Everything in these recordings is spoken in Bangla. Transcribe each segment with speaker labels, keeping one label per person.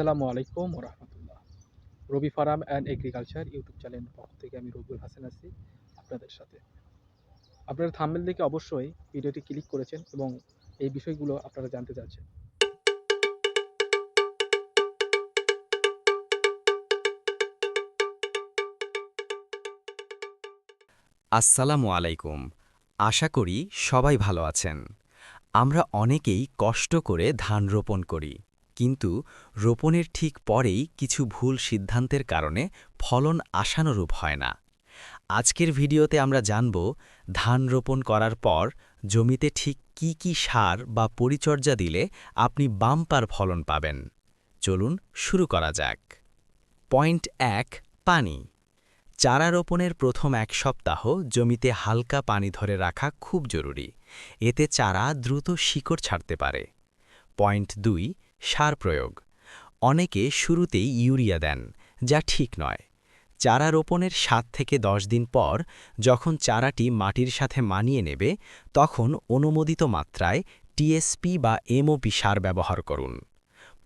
Speaker 1: আসসালামু আলাইকুম ওয়া রাহমাতুল্লাহ। রবি ফার্ম অ্যান্ড এগ্রিকালচার ইউটিউব চ্যানেলের পক্ষ থেকে আমি রবিউল হাসান আছি আপনাদের সাথে। আপনারা থাম্বনেল দেখে অবশ্যই ভিডিওটি ক্লিক করেছেন এবং এই বিষয়গুলো আপনারা জানতে চাচ্ছেন।
Speaker 2: আসসালামু আলাইকুম। আশা করি সবাই ভালো আছেন। আমরা অনেকেই কষ্ট করে ধান রোপণ করি, কিন্তু রোপণের ঠিক পরেই কিছু ভুল সিদ্ধান্তের কারণে ফলন আশানুরূপ হয় না। আজকের ভিডিওতে আমরা জানব ধান রোপণ করার পর জমিতে ঠিক কি সার বা পরিচর্যা দিলে আপনি বাম্পার ফলন পাবেন। চলুন শুরু করা যাক। পয়েন্ট ১, পানি। চারা রোপণের প্রথম ১ সপ্তাহ জমিতে হালকা পানি ধরে রাখা খুব জরুরি। এতে চারা দ্রুত শিকড় ছাড়তে পারে। পয়েন্ট ২, সার প্রয়োগ। অনেকে শুরুতেই ইউরিয়া দেন, যা ঠিক নয়। চারা রোপণের ৭ থেকে ১০ দিন পর যখন চারাটি মাটির সাথে মানিয়ে নেবে, তখন অনুমোদিত মাত্রায় টিএসপি বা এমওপি সার ব্যবহার করুন।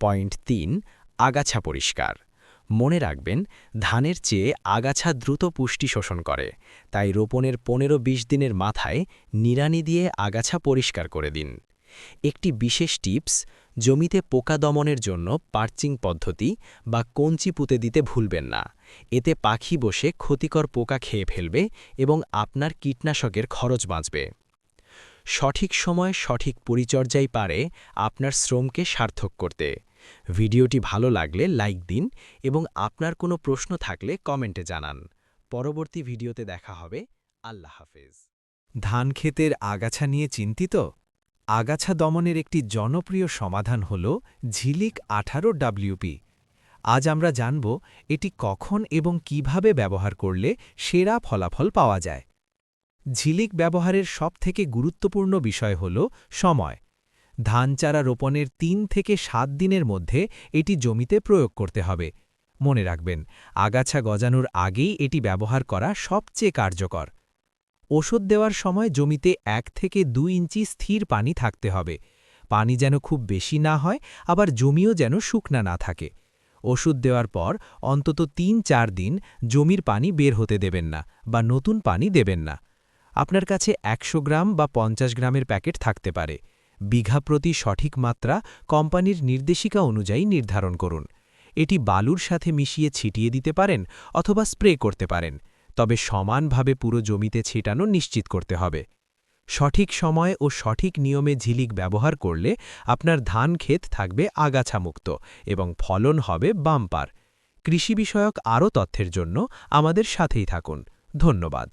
Speaker 2: পয়েন্ট ৩, আগাছা পরিষ্কার। মনে রাখবেন, ধানের চেয়ে আগাছা দ্রুত পুষ্টি শোষণ করে, তাই রোপণের ১৫-২০ দিনের মাথায় নিড়ানি দিয়ে আগাছা পরিষ্কার করে দিন। একটি বিশেষ টিপস, জমিতে পোকা দমনের জন্য পার্চিং পদ্ধতি বা কঞ্চি পুঁতে দিতে ভুলবেন না। এতে পাখি বসে ক্ষতিকর পোকা খেয়ে ফেলবে এবং আপনার কীটনাশকের খরচ বাঁচবে। সঠিক সময় সঠিক পরিচর্যাই পারে আপনার শ্রমকে সার্থক করতে। ভিডিওটি ভালো লাগলে লাইক দিন এবং আপনার কোনো প্রশ্ন থাকলে কমেন্টে জানান। পরবর্তী ভিডিওতে দেখা হবে। আল্লাহ হাফেজ।
Speaker 3: ধান ক্ষেতের আগাছা নিয়ে চিন্তিত? আগাছা দমনের একটি জনপ্রিয় সমাধান হল ঝিলিক 18WP। আজ আমরা জানব এটি কখন এবং কিভাবে ব্যবহার করলে সেরা ফলাফল পাওয়া যায়। ঝিলিক ব্যবহারের সবথেকে গুরুত্বপূর্ণ বিষয় হল সময়। ধান চারা রোপণের ৩ থেকে ৭ দিনের মধ্যে এটি জমিতে প্রয়োগ করতে হবে। মনে রাখবেন, আগাছা গজানোর আগেই এটি ব্যবহার করা সবচেয়ে কার্যকর। ওষুধ দেওয়ার সময় জমিতে ১ থেকে ২ ইঞ্চি স্থির পানি থাকতে হবে। পানি যেন খুব বেশি না হয়, আবার জমিও যেন শুকনা না থাকে। ওষুধ দেওয়ার পর অন্তত ৩-৪ দিন জমির পানি বের হতে দেবেন না বা নতুন পানি দেবেন না। আপনার কাছে ১০০ গ্রাম বা ৫০ গ্রামের প্যাকেট থাকতে পারে। বিঘা প্রতি সঠিক মাত্রা কোম্পানির নির্দেশিকা অনুযায়ী নির্ধারণ করুন। এটি বালুর সাথে মিশিয়ে ছিটিয়ে দিতে পারেন অথবা স্প্রে করতে পারেন, তবে সমানভাবে পুরো জমিতে ছিটানো নিশ্চিত করতে হবে। সঠিক সময় ও সঠিক নিয়মে ঝিলিক ব্যবহার করলে আপনার ধান ক্ষেত থাকবে আগাছামুক্ত এবং ফলন হবে বাম্পার। কৃষি বিষয়ক আরও তথ্যের জন্য আমাদের সাথেই থাকুন। ধন্যবাদ।